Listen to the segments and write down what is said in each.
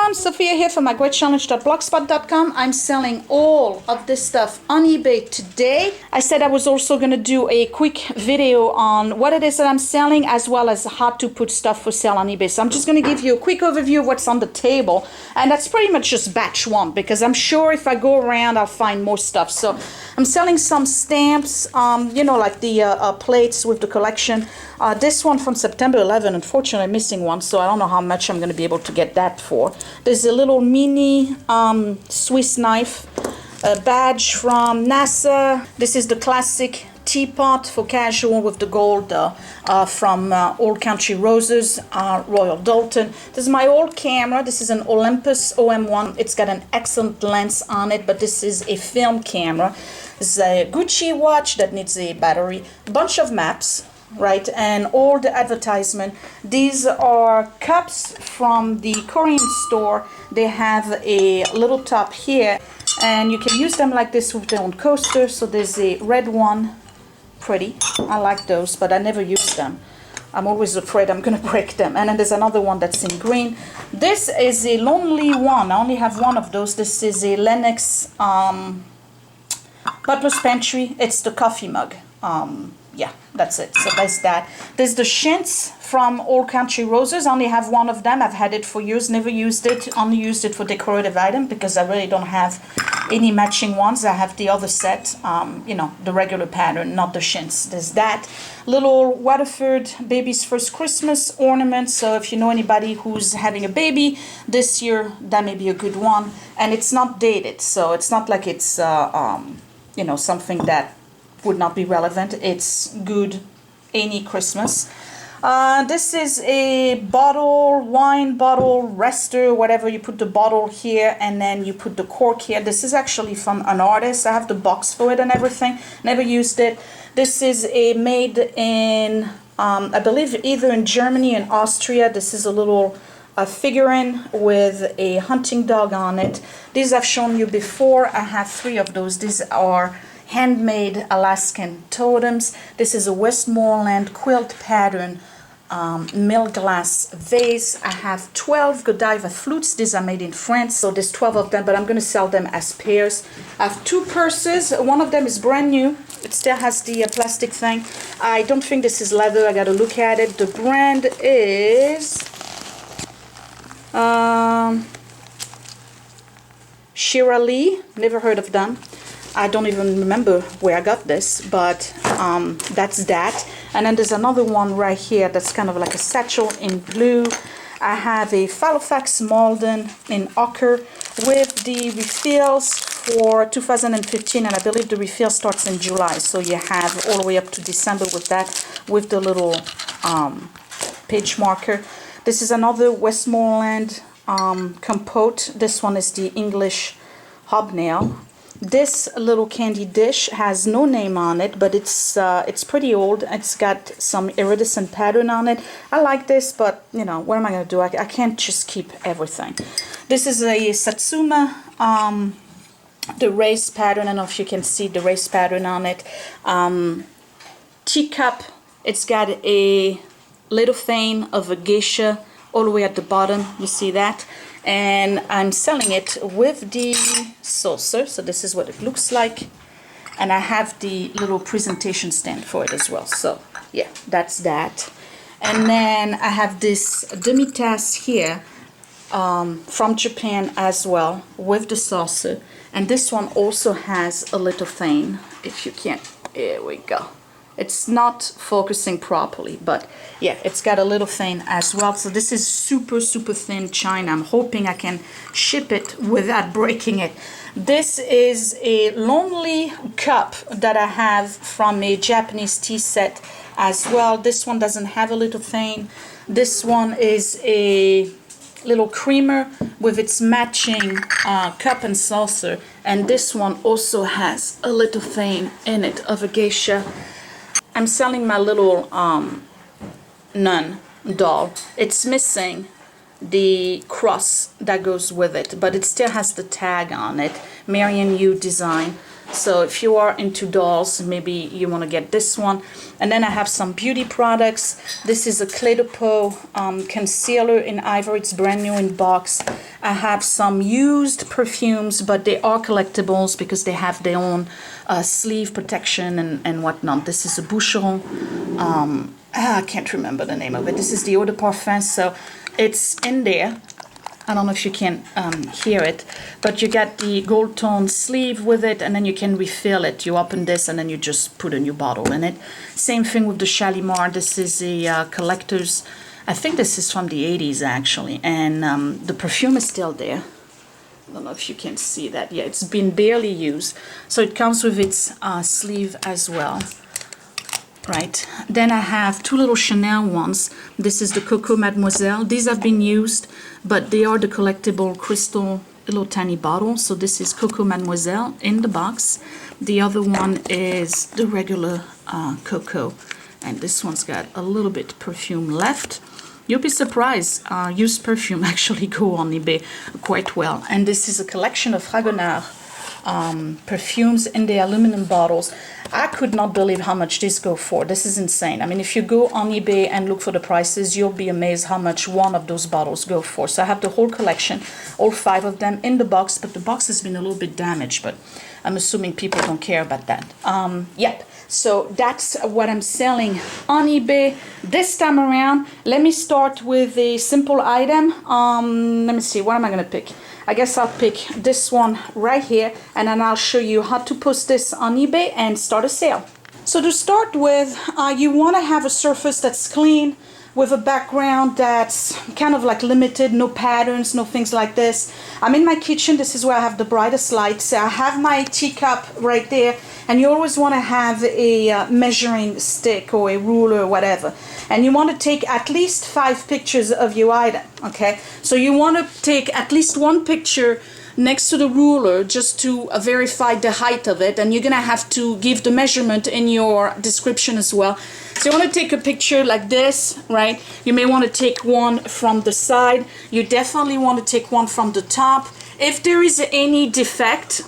everyone, Sophia here from mygreatchallenge.blogspot.com. I'm selling all of this stuff on eBay today. I said I was also going to do a quick video on what it is that I'm selling, as well as how to put stuff for sale on eBay. So I'm just going to give you a quick overview of what's on the table, and that's pretty much just batch one, because I'm sure if I go around I'll find more stuff. So I'm selling some stamps, you know, like the plates with the collection. This one from September 11, unfortunately I'm missing one, so I don't know how much I'm going to be able to get that for. There's a little mini Swiss knife, a badge from NASA. This is the classic teapot for casual with the gold from Old Country Roses, Royal Doulton. This is my old camera. This is an Olympus OM1. It's got an excellent lens on it, but this is a film camera. This is a Gucci watch that needs a battery. A bunch of maps, right, and all the advertisement. These are cups from the Korean store. They have a little top here, and you can use them like this with their own coaster. So there's a red one, pretty. I like those, but I never use them. I'm always afraid I'm gonna break them. And then there's another one that's in green. This is a lonely one. I only have one of those. This is a Lennox Butler's Pantry. It's the coffee mug. Yeah, that's it. So that's that. There's the chintz from Old Country Roses. I only have one of them. I've had it for years, never used it. Only used it for decorative item because I really don't have any matching ones. I have the other set, you know, the regular pattern, not the chintz. There's that. Little Waterford Baby's First Christmas ornament. So if you know anybody who's having a baby this year, that may be a good one. And it's not dated, so it's not like it's, you know, something that would not be relevant. It's good any Christmas. This is a bottle, wine bottle, rester, whatever. You put the bottle here and then you put the cork here. This is actually from an artist. I have the box for it and everything. Never used it. This is a made in, I believe either in Germany and Austria. This is a little figurine with a hunting dog on it. These I've shown you before. I have 3 of those. These are handmade Alaskan totems. This is a Westmoreland quilt pattern mill glass vase. I have 12 Godiva flutes. These are made in France, so there's 12 of them, but I'm going to sell them as pairs. I have 2 purses. One of them is brand new. It still has the plastic thing. I don't think this is leather. I got to look at it. The brand is Shira Lee. Never heard of them. I don't even remember where I got this, but that's that. And then there's another one right here that's kind of like a satchel in blue. I have a Halifax Malden in ochre with the refills for 2015, and I believe the refill starts in July. So you have all the way up to December with that, with the little page marker. This is another Westmoreland compote. This one is the English hobnail. This little candy dish has no name on it, but it's pretty old. It's got some iridescent pattern on it. I like this, but you know, what am I going to do? I can't just keep everything. This is a Satsuma, the race pattern. I don't know if you can see the race pattern on it. Teacup. It's got a little vein of a geisha all the way at the bottom. You see that? And I'm selling it with the saucer, so this is what it looks like, and I have the little presentation stand for it as well. So yeah, that's that. And then I have this demi-tasse here from Japan as well with the saucer, and this one also has a little thing. If you can't, here we go. It's not focusing properly, but yeah, it's got a little thing as well. So this is super, super thin china. I'm hoping I can ship it without breaking it. This is a lonely cup that I have from a Japanese tea set as well. This one doesn't have a little thing. This one is a little creamer with its matching cup and saucer. And this one also has a little thing in it of a geisha. I'm selling my little nun doll. It's missing the cross that goes with it, but it still has the tag on it. Marian Yu design. So if you are into dolls, maybe you want to get this one. And then I have some beauty products. This is a Clé de Peau concealer in ivory. It's brand new in box. I have some used perfumes, but they are collectibles because they have their own sleeve protection and whatnot. This is a Boucheron. I can't remember the name of it. This is the Eau de Parfum, so it's in there. I don't know if you can hear it, but you get the gold tone sleeve with it, and then you can refill it. You open this and then you just put a new bottle in it. Same thing with the Shalimar. This is a collector's. I think this is from the 80s actually, and the perfume is still there. I don't know if you can see that. Yeah, it's been barely used. So it comes with its sleeve as well. Right, then I have two little Chanel ones. This is the Coco Mademoiselle. These have been used, but they are the collectible crystal little tiny bottle. So this is Coco Mademoiselle in the box. The other one is the regular Coco, and this one's got a little bit perfume left. You'll be surprised, used perfume actually go on eBay quite well. And this is a collection of Fragonard perfumes in the aluminum bottles. I could not believe how much these go for. This is insane. I mean, if you go on eBay and look for the prices, you'll be amazed how much one of those bottles go for. So I have the whole collection, all 5 of them in the box, but the box has been a little bit damaged, but I'm assuming people don't care about that. Yep. So that's what I'm selling on eBay this time around. Let me start with a simple item. Let me see, what am I gonna pick? I guess I'll pick this one right here, and then I'll show you how to post this on eBay and start a sale. So to start with, you want to have a surface that's clean with a background that's kind of like limited, no patterns, no things like this. I'm in my kitchen. This is where I have the brightest lights. I have my teacup right there, and you always want to have a measuring stick or a ruler or whatever. And you want to take at least 5 pictures of your item, okay? So you want to take at least 1 picture next to the ruler just to verify the height of it, and you're gonna have to give the measurement in your description as well. So you want to take a picture like this, right? You may want to take one from the side. You definitely want to take one from the top. If there is any defect,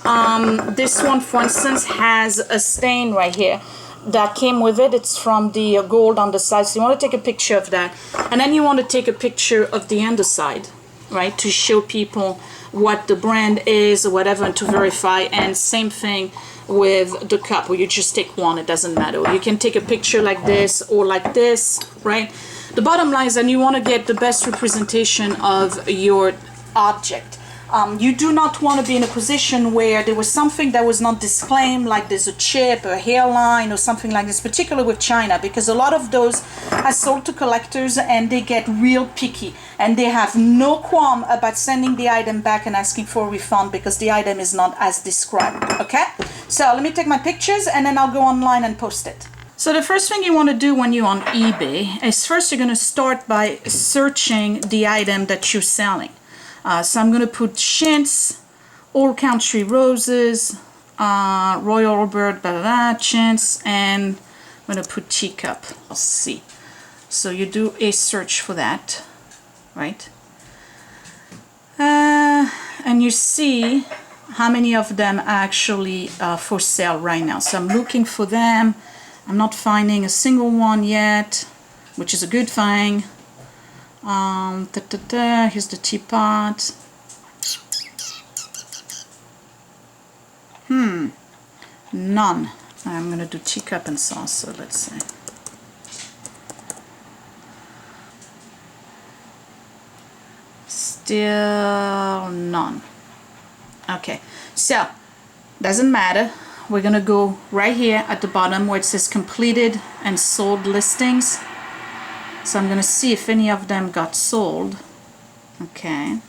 this one, for instance, has a stain right here that came with it. It's from the gold on the side, so you want to take a picture of that, and then you want to take a picture of the underside, right, to show people what the brand is or whatever, and to verify. And same thing with the cup, where you just take one, it doesn't matter. You can take a picture like this or like this, right? The bottom line is that you want to get the best representation of your object. You do not want to be in a position where there was something that was not disclaimed, like there's a chip, a hairline, or something like this, particularly with China, because a lot of those are sold to collectors and they get real picky, and they have no qualm about sending the item back and asking for a refund because the item is not as described, okay? So let me take my pictures and then I'll go online and post it. So the first thing you want to do when you're on eBay is first you're going to start by searching the item that you're selling. So I'm going to put chintz, Old Country Roses, Royal Bird, blah, blah, blah, chintz, and I'm going to put teacup. I'll see. So you do a search for that, right? And you see how many of them are actually for sale right now. So I'm looking for them. I'm not finding a single one yet, which is a good thing. Here's the teapot. None. I'm gonna do teacup and saucer, let's see. Still none. Okay, so doesn't matter. We're gonna go right here at the bottom where it says completed and sold listings. So I'm going to see if any of them got sold. Okay.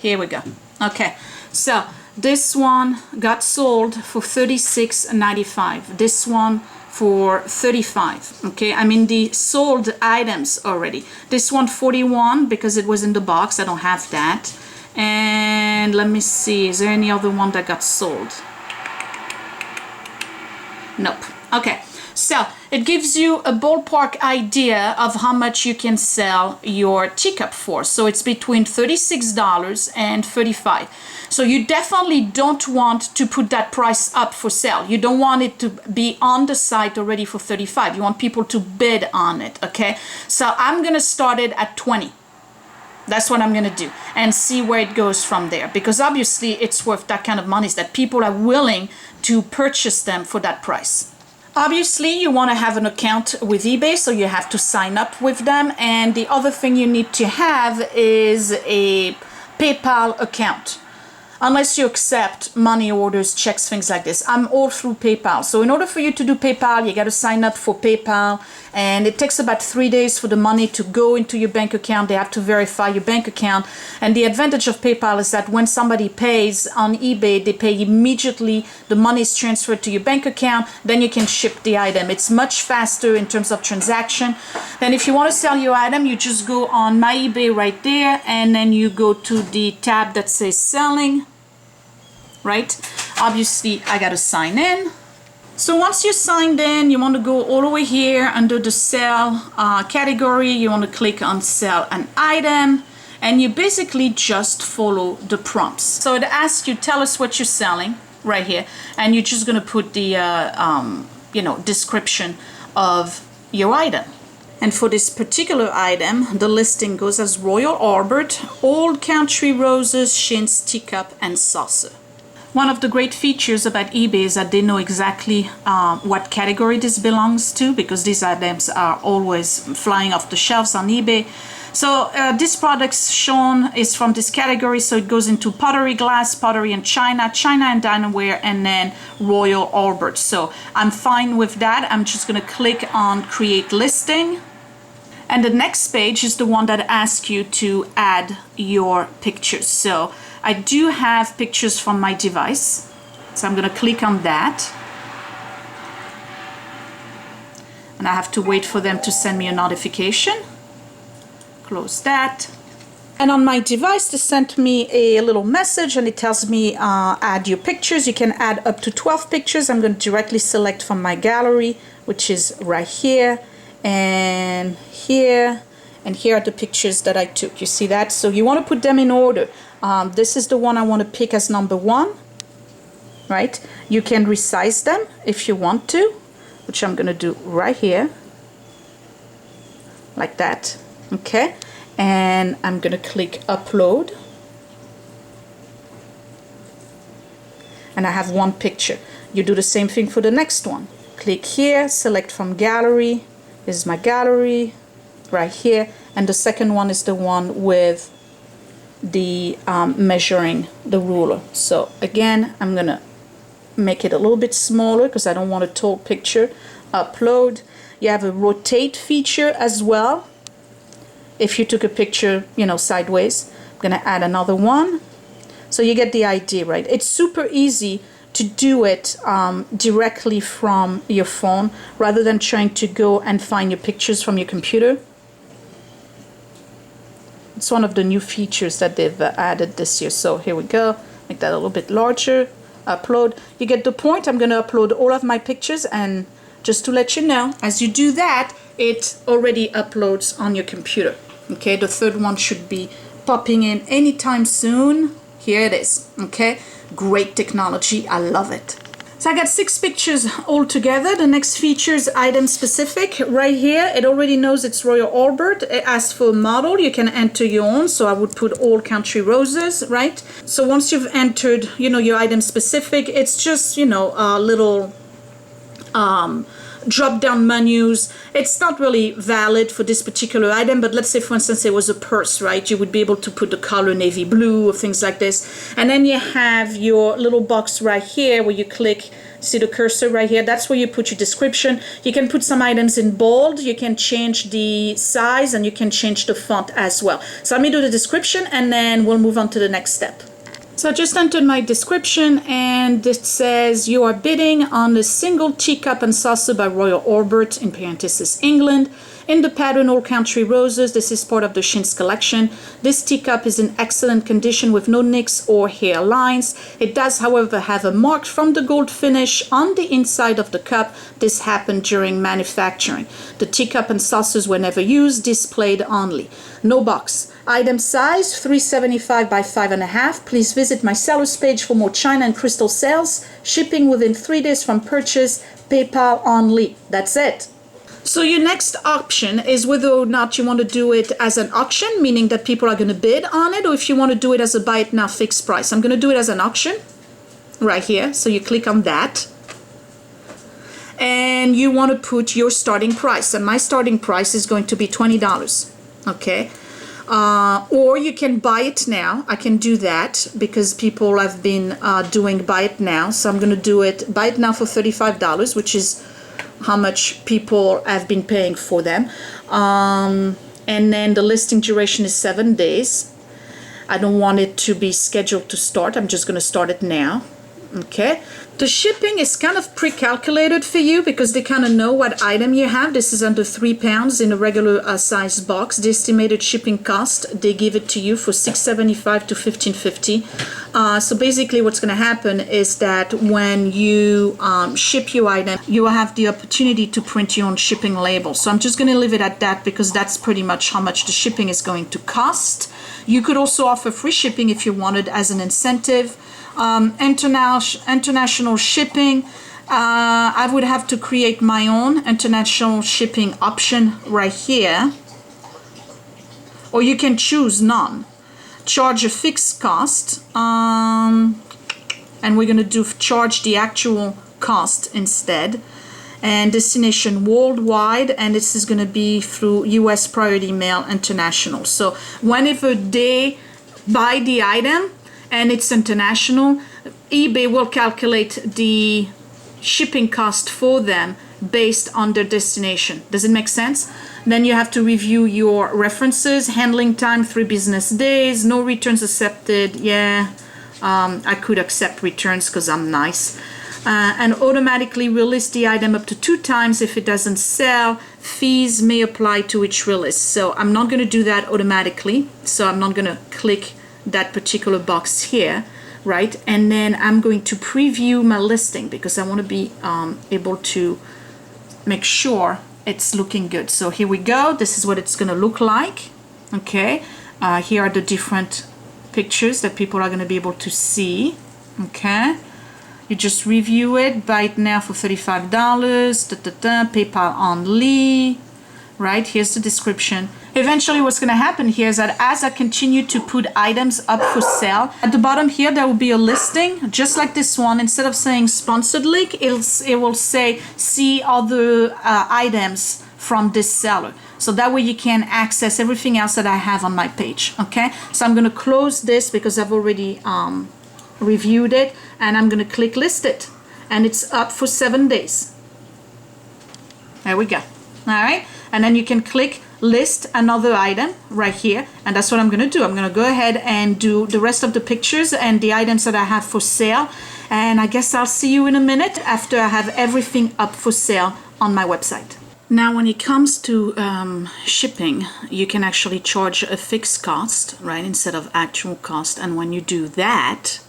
Here we go. Okay. So this one got sold for $36.95. This one for $35. Okay. I mean the sold items already. This one $41 because it was in the box. I don't have that. And let me see. Is there any other one that got sold? Nope. Okay. So it gives you a ballpark idea of how much you can sell your teacup for. So it's between $36 and $35. So you definitely don't want to put that price up for sale. You don't want it to be on the site already for 35. You want people to bid on it, okay? So I'm gonna start it at 20. That's what I'm gonna do and see where it goes from there, because obviously it's worth that kind of money, that people are willing to purchase them for that price. Obviously, you want to have an account with eBay, so you have to sign up with them. And the other thing you need to have is a PayPal account. Unless you accept money orders, checks, things like this. I'm all through PayPal. So in order for you to do PayPal, you got to sign up for PayPal. And it takes about 3 days for the money to go into your bank account. They have to verify your bank account. And the advantage of PayPal is that when somebody pays on eBay, they pay immediately. The money is transferred to your bank account. Then you can ship the item. It's much faster in terms of transaction. Then if you want to sell your item, you just go on My eBay right there. And then you go to the tab that says selling. Right? Obviously, I got to sign in. So once you're signed in, you want to go all the way here under the sell category. You want to click on sell an item, and you basically just follow the prompts. So it asks you, tell us what you're selling right here, and you're just going to put the description of your item. And for this particular item, the listing goes as Royal Albert, Old Country Roses, Chintz, Teacup, and Saucer. One of the great features about eBay is that they know exactly what category this belongs to, because these items are always flying off the shelves on eBay. So this product shown is from this category, so it goes into pottery, glass, pottery and china, china and dinnerware, and then Royal Albert. So I'm fine with that. I'm just going to click on create listing. And the next page is the one that asks you to add your pictures. So I do have pictures from my device, so I'm going to click on that. And I have to wait for them to send me a notification. Close that. And on my device, they sent me a little message, and it tells me add your pictures. You can add up to 12 pictures. I'm going to directly select from my gallery, which is right here and here. And here are the pictures that I took. You see that? So you want to put them in order. This is the one I want to pick as number 1, right? You can resize them if you want to, which I'm going to do right here, like that, okay? And I'm going to click upload. And I have one picture. You do the same thing for the next one. Click here, select from gallery. This is my gallery right here. And the second one is the one with the measuring the ruler. So again, I'm gonna make it a little bit smaller because I don't want a tall picture. Upload. You have a rotate feature as well. If you took a picture, sideways, I'm gonna add another one. So you get the idea, right? It's super easy to do it directly from your phone rather than trying to go and find your pictures from your computer. It's one of the new features that they've added this year. So here we go. Make that a little bit larger. Upload. You get the point. I'm going to upload all of my pictures, and just to let you know, as you do that, it already uploads on your computer. Okay, the third one should be popping in anytime soon. Here it is. Okay, great technology. I love it. So I got 6 pictures all together. The next feature is item specific. Right here, it already knows it's Royal Albert. It asks for a model. You can enter your own. So I would put Old Country Roses, right? So once you've entered, your item specific, it's just, a little drop-down menus. It's not really valid for this particular item, but let's say, for instance, it was a purse, right? You would be able to put the color navy blue or things like this. And then you have your little box right here where you click, see the cursor right here? That's where you put your description. You can put some items in bold. You can change the size, and you can change the font as well. So let me do the description, and then we'll move on to the next step. So I just entered my description, and it says you are bidding on a single teacup and saucer by Royal Albert, in parentheses England, in the pattern All Country Roses. This is part of the Chintz collection. This teacup is in excellent condition with no nicks or hair lines. It does, however, have a mark from the gold finish on the inside of the cup. This happened during manufacturing. The teacup and saucers were never used, displayed only. No box. Item size 375 by 5.5. Please visit my sellers page for more china and crystal sales. Shipping within 3 days from purchase. PayPal only. That's it. So your next option is whether or not you want to do it as an auction, meaning that people are going to bid on it, or if you want to do it as a buy it now fixed price. I'm going to do it as an auction right here. So you click on that. And you want to put your starting price. And my starting price is going to be $20. Okay. Or you can buy it now. I can do that because people have been doing buy it now. So I'm going to do it buy it now for $35, which is how much people have been paying for them. And then the listing duration is 7 days. I don't want it to be scheduled to start. I'm just going to start it now. Okay. The shipping is kind of pre-calculated for you because they kind of know what item you have. This is under 3 pounds in a regular size box. The estimated shipping cost, they give it to you for $6.75 to $15.50. So basically what's going to happen is that when you ship your item, you will have the opportunity to print your own shipping label. So I'm just going to leave it at that because that's pretty much how much the shipping is going to cost. You could also offer free shipping if you wanted as an incentive. International shipping, I would have to create my own international shipping option right here, or you can choose none. Charge a fixed cost, and we're going to do charge the actual cost instead, and destination worldwide, and this is going to be through US Priority Mail International. So whenever they buy the item and it's international, eBay will calculate the shipping cost for them based on their destination. Does it make sense? Then you have to review your references. Handling time 3 business days. No returns accepted. Yeah, I could accept returns because I'm nice. And automatically release the item up to 2 times if it doesn't sell. Fees may apply to each release. So I'm not going to do that automatically. So I'm not going to click that particular box here, right? And then I'm going to preview my listing because I want to be able to make sure it's looking good. So here we go. This is what it's going to look like. Okay. Here are the different pictures that people are going to be able to see. Okay. You just review it. Buy it now for $35. PayPal only. Right. Here's the description. Eventually what's going to happen here is that as I continue to put items up for sale, at the bottom here there will be a listing just like this one. Instead of saying sponsored link, it will say see other items from this seller. So that way you can access everything else that I have on my page. Okay, so I'm going to close this because I've already reviewed it, and I'm going to click list it, and it's up for 7 days. There we go. All right, and then you can click list another item right here, and that's what I'm going to do. I'm going to go ahead and do the rest of the pictures and the items that I have for sale, and I guess I'll see you in a minute after I have everything up for sale on my website. Now when it comes to shipping, you can actually charge a fixed cost, right, instead of actual cost. And when you do that,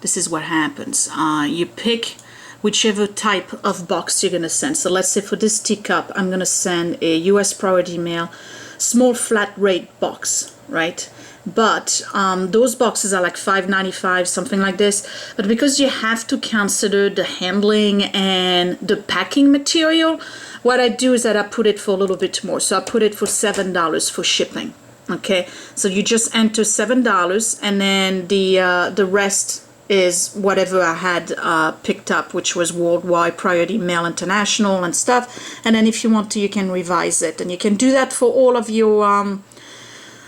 this is what happens. You pick whichever type of box you're going to send. So let's say for this teacup, I'm going to send a US Priority Mail small flat rate box, right? But those boxes are like $5.95, something like this. But because you have to consider the handling and the packing material, what I do is that I put it for a little bit more. So I put it for $7 for shipping. Okay, so you just enter $7, and then the rest is whatever I had picked up, which was Worldwide Priority Mail International and stuff. And then if you want to, you can revise it, and you can do that for all of your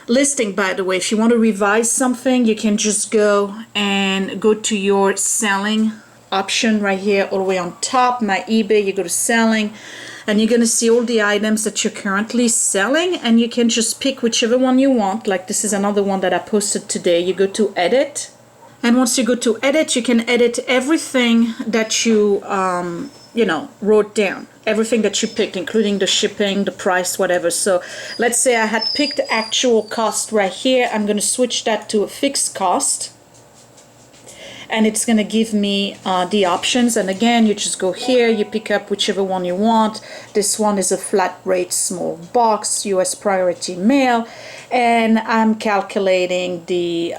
listing. By the way, if you want to revise something, you can just go to your selling option right here, all the way on top, my eBay. You go to selling, and you're going to see all the items that you're currently selling, and you can just pick whichever one you want. Like this is another one that I posted today. You go to edit, and once you go to edit, you can edit everything that you you know, wrote down everything that you picked, including the shipping, the price, whatever. So let's say I had picked actual cost right here. I'm going to switch that to a fixed cost. And it's going to give me the options. And again, you just go here, you pick up whichever one you want. This one is a flat rate small box, US priority mail. And I'm calculating the,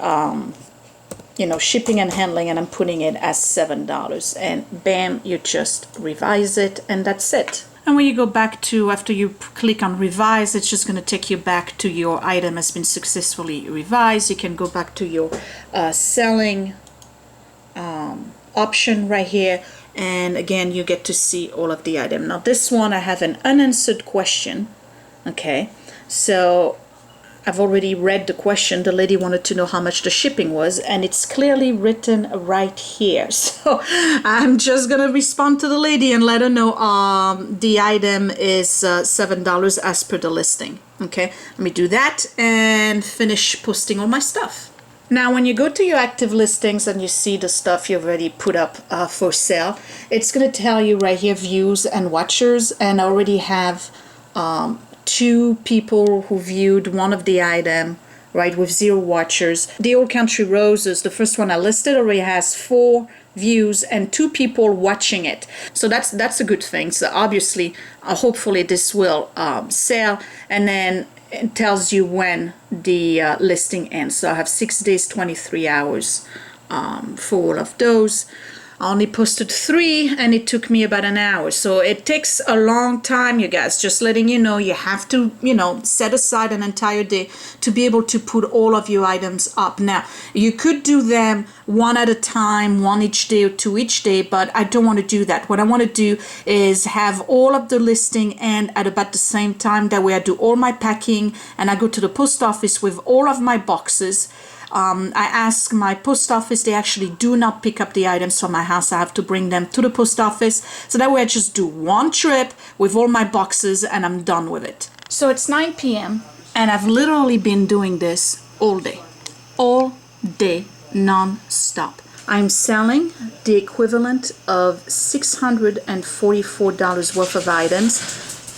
you know, shipping and handling, and I'm putting it as $7. And bam, you just revise it, and that's it. And when you go back to, after you click on revise, it's just going to take you back to your item has been successfully revised. You can go back to your selling option right here, and again you get to see all of the item. Now this one I have an unanswered question. Okay, so I've already read the question. The lady wanted to know how much the shipping was, and it's clearly written right here. So I'm just gonna respond to the lady and let her know the item is $7 as per the listing. Okay, let me do that and finish posting all my stuff. Now, when you go to your active listings and you see the stuff you've already put up for sale, it's going to tell you right here, views and watchers, and I already have 2 people who viewed one of the item, right, with 0 watchers. The Old Country Roses, the first one I listed, already has 4 views and 2 people watching it. So that's a good thing. So obviously, hopefully this will sell, and then it tells you when the listing ends. So I have 6 days, 23 hours for all of those. I only posted 3 and it took me about an hour. So it takes a long time, you guys. Just letting you know, you have to, you know, set aside an entire day to be able to put all of your items up. Now, you could do them one at a time, 1 each day or 2 each day, but I don't want to do that. What I want to do is have all of the listing end at about the same time. That way I do all my packing and I go to the post office with all of my boxes. I ask my post office, they actually do not pick up the items from my house. I have to bring them to the post office. So that way I just do one trip with all my boxes and I'm done with it. So it's 9 p.m. and I've literally been doing this all day, non-stop. I'm selling the equivalent of $644 worth of items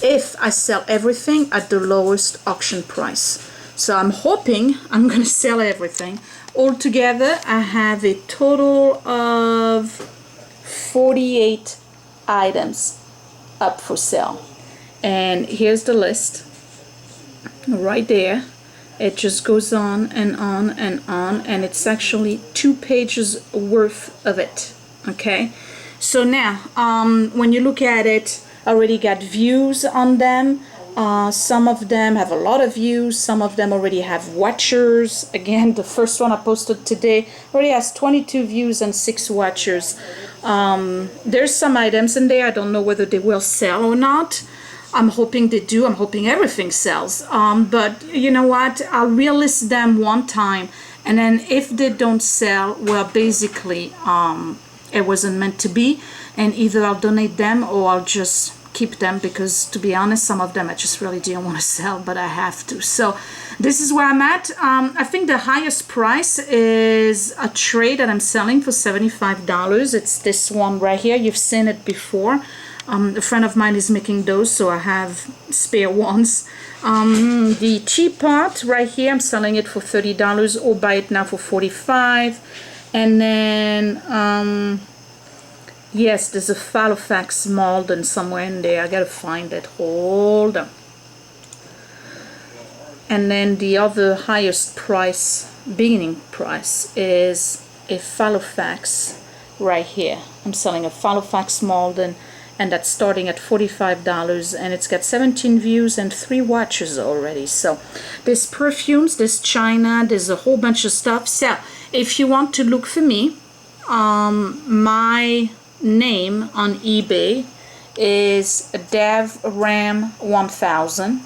if I sell everything at the lowest auction price. So I'm hoping I'm going to sell everything. Altogether, I have a total of 48 items up for sale. And here's the list right there. It just goes on and on and on, and it's actually 2 pages worth of it. Okay, so now when you look at it, I already got views on them. Some of them have a lot of views, some of them already have watchers. Again, the first one I posted today already has 22 views and 6 watchers. There's some items in there, I don't know whether they will sell or not. I'm hoping they do, I'm hoping everything sells. But you know what, I'll relist them one time, and then if they don't sell, well, basically it wasn't meant to be, and either I'll donate them or I'll just keep them, because to be honest, some of them I just really didn't want to sell, but I have to. So this is where I'm at. I think the highest price is a tray that I'm selling for $75. It's this one right here. You've seen it before. A friend of mine is making those, so I have spare ones. The teapot right here, I'm selling it for $30, or buy it now for $45. And then yes, there's a Halifax Malden somewhere in there. I gotta find it. Hold on. And then the other highest price, beginning price, is a Halifax right here. I'm selling a Halifax Malden, and that's starting at $45, and it's got 17 views and 3 watches already. So there's perfumes, there's china, there's a whole bunch of stuff. So if you want to look for me, my name on eBay is DavRam1000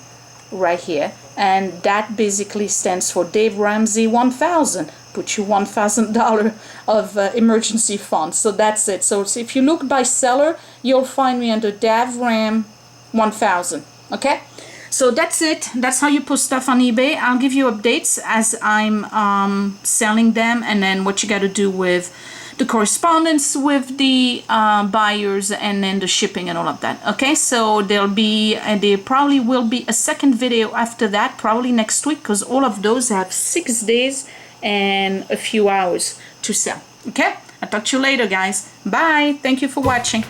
right here, and that basically stands for Dave Ramsey 1000. Put you $1,000 of emergency funds. So that's it. So if you look by seller, you'll find me under DavRam1000. Okay, so that's it. That's how you post stuff on eBay. I'll give you updates as I'm selling them, and then what you got to do with the correspondence with the buyers, and then the shipping and all of that. Okay, so there probably will be a second video after that, probably next week, because all of those have 6 days and a few hours to sell. Okay, I'll talk to you later, guys. Bye. Thank you for watching.